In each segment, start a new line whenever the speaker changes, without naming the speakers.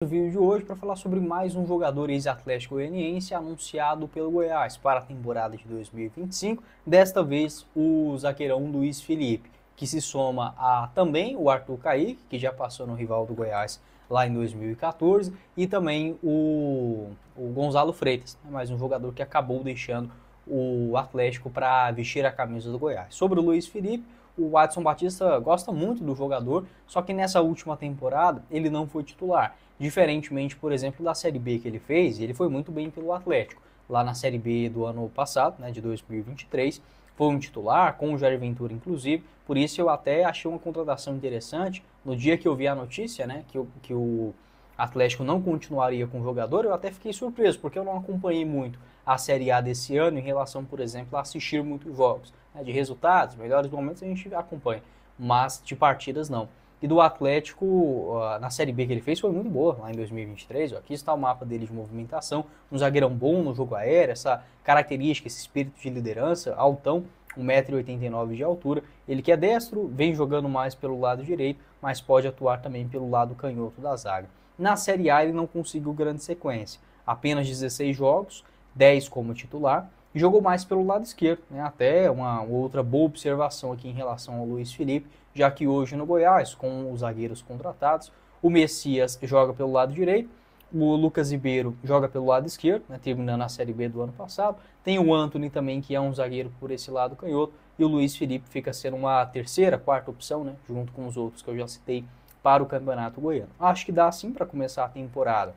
No vídeo de hoje para falar sobre mais um jogador ex-Atlético Goianiense anunciado pelo Goiás para a temporada de 2025, desta vez o zagueirão Luiz Felipe, que se soma a também o Arthur Caíque, que já passou no rival do Goiás lá em 2014, e também o Gonzalo Freitas, mais um jogador que acabou deixando o Atlético para vestir a camisa do Goiás. Sobre o Luiz Felipe, o Adson Batista gosta muito do jogador, só que nessa última temporada ele não foi titular. Diferentemente, por exemplo, da Série B que ele fez, ele foi muito bem pelo Atlético. Lá na Série B do ano passado, né, de 2023, foi um titular, com o Jair Ventura inclusive, por isso eu até achei uma contratação interessante. No dia que eu vi a notícia, né, que o Atlético não continuaria com o jogador, eu até fiquei surpreso, porque eu não acompanhei muito a Série A desse ano em relação, por exemplo, a assistir muitos jogos. Né, de resultados, melhores momentos a gente acompanha, mas de partidas não. E do Atlético, na Série B que ele fez foi muito boa, lá em 2023. Aqui está o mapa dele de movimentação, um zagueirão bom no jogo aéreo, essa característica, esse espírito de liderança, altão, 1,89 m de altura. Ele que é destro, vem jogando mais pelo lado direito, mas pode atuar também pelo lado canhoto da zaga. Na Série A ele não conseguiu grande sequência, apenas 16 jogos, 10 como titular, e jogou mais pelo lado esquerdo, né? Até uma outra boa observação aqui em relação ao Luiz Felipe, já que hoje no Goiás, com os zagueiros contratados, o Messias joga pelo lado direito, o Lucas Ribeiro joga pelo lado esquerdo, né, terminando a Série B do ano passado, tem o Antony também, que é um zagueiro por esse lado canhoto, e o Luiz Felipe fica sendo uma terceira, quarta opção, né, junto com os outros que eu já citei, para o Campeonato Goiano. Acho que dá sim para começar a temporada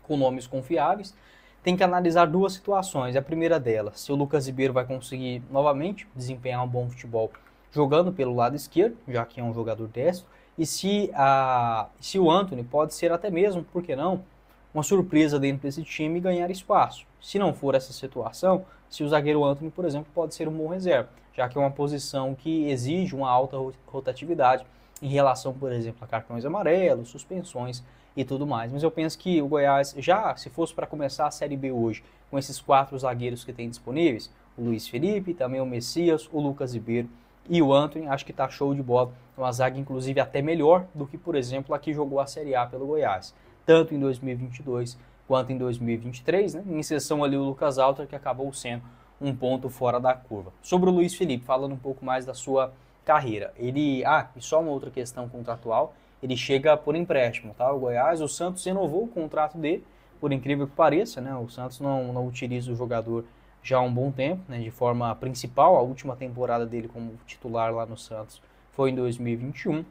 com nomes confiáveis. Tem que analisar duas situações. A primeira delas, se o Lucas Ribeiro vai conseguir novamente desempenhar um bom futebol jogando pelo lado esquerdo, já que é um jogador destro, e se o Antony pode ser até mesmo, por que não, uma surpresa dentro desse time e ganhar espaço. Se não for essa situação, se o zagueiro Antony, por exemplo, pode ser um bom reserva, já que é uma posição que exige uma alta rotatividade em relação, por exemplo, a cartões amarelos, suspensões e tudo mais. Mas eu penso que o Goiás, já se fosse para começar a Série B hoje, com esses 4 zagueiros que tem disponíveis, o Luiz Felipe, também o Messias, o Lucas Ribeiro e o Antony, acho que tá show de bola. Uma zaga, inclusive, até melhor do que, por exemplo, a que jogou a Série A pelo Goiás, tanto em 2022 quanto em 2023, né? Em exceção ali o Lucas Alter, que acabou sendo um ponto fora da curva. Sobre o Luiz Felipe, falando um pouco mais da sua carreira, e só uma outra questão contratual, ele chega por empréstimo, tá? O Goiás, o Santos renovou o contrato dele, por incrível que pareça, né? O Santos não utiliza o jogador já há um bom tempo, né? De forma principal. A última temporada dele como titular lá no Santos foi em 2021.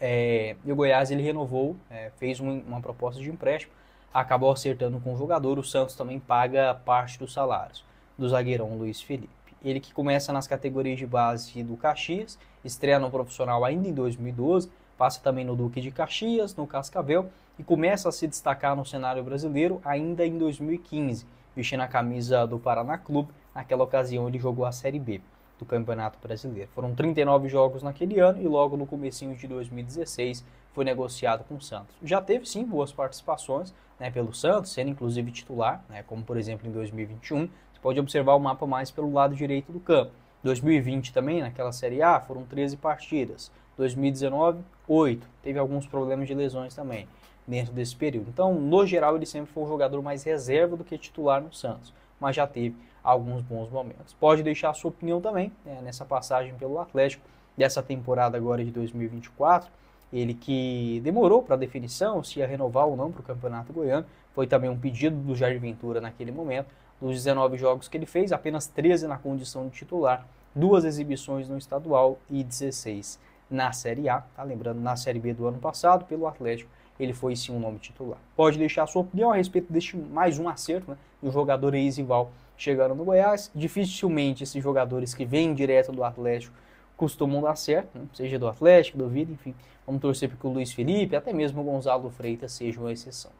E o Goiás ele renovou, fez uma proposta de empréstimo, acabou acertando com o jogador. O Santos também paga parte dos salários do zagueirão Luiz Felipe. Ele que começa nas categorias de base do Caxias, estreia no profissional ainda em 2012, passa também no Duque de Caxias, no Cascavel, e começa a se destacar no cenário brasileiro ainda em 2015, vestindo a camisa do Paraná Clube. Naquela ocasião ele jogou a Série B do Campeonato Brasileiro. Foram 39 jogos naquele ano e logo no comecinho de 2016 foi negociado com o Santos. Já teve sim boas participações, né, pelo Santos, sendo inclusive titular, né, como por exemplo em 2021. Você pode observar o mapa mais pelo lado direito do campo. 2020 também, naquela Série A, foram 13 partidas. 2019, 8. Teve alguns problemas de lesões também dentro desse período. Então, no geral, ele sempre foi um jogador mais reserva do que titular no Santos, mas já teve alguns bons momentos. Pode deixar a sua opinião também, né, nessa passagem pelo Atlético, dessa temporada agora de 2024, ele que demorou para a definição, se ia renovar ou não para o Campeonato Goiano, foi também um pedido do Jair Ventura naquele momento. Dos 19 jogos que ele fez, apenas 13 na condição de titular, 2 exibições no estadual e 16 na Série A, tá? Lembrando, na Série B do ano passado, pelo Atlético, ele foi sim um nome titular. Pode deixar a sua opinião a respeito deste mais um acerto, né, do jogador ex-rival chegando no Goiás. Dificilmente esses jogadores que vêm direto do Atlético costumam dar certo, né? Seja do Atlético, do Vida, enfim. Vamos torcer para que o Luiz Felipe, até mesmo o Gonzalo Freitas, sejam uma exceção.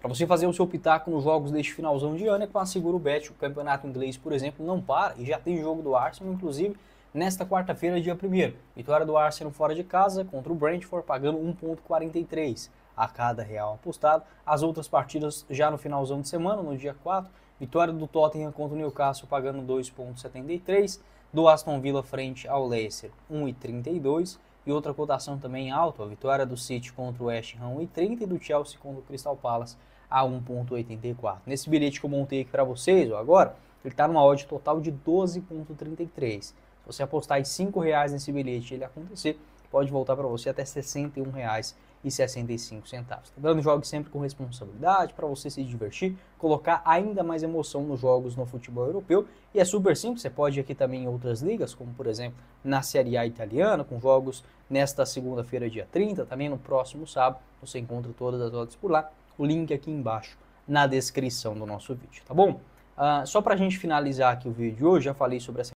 Para você fazer o seu pitaco nos jogos deste finalzão de ano, é com a Segurobet. O campeonato inglês, por exemplo, não para e já tem jogo do Arsenal, inclusive nesta quarta-feira, dia 1º. Vitória do Arsenal fora de casa contra o Brentford, pagando 1,43 a cada real apostado. As outras partidas já no finalzão de semana, no dia 4. Vitória do Tottenham contra o Newcastle, pagando 2,73. Do Aston Villa frente ao Leicester, 1,32. e outra cotação também alta, a vitória do City contra o West Ham 1,30 e do Chelsea contra o Crystal Palace a 1,84. Nesse bilhete que eu montei aqui para vocês, ó, agora, ele está numa odd total de 12,33. Se você apostar em R$5 nesse bilhete e ele acontecer, pode voltar para você até R$ 61,65. Lembrando, jogue sempre com responsabilidade para você se divertir, colocar ainda mais emoção nos jogos no futebol europeu. E é super simples, você pode ir aqui também em outras ligas, como por exemplo na Série A italiana, com jogos nesta segunda-feira, dia 30, também no próximo sábado. Você encontra todas as odds por lá. O link aqui embaixo na descrição do nosso vídeo, tá bom? Só para a gente finalizar aqui o vídeo de hoje, já falei sobre essa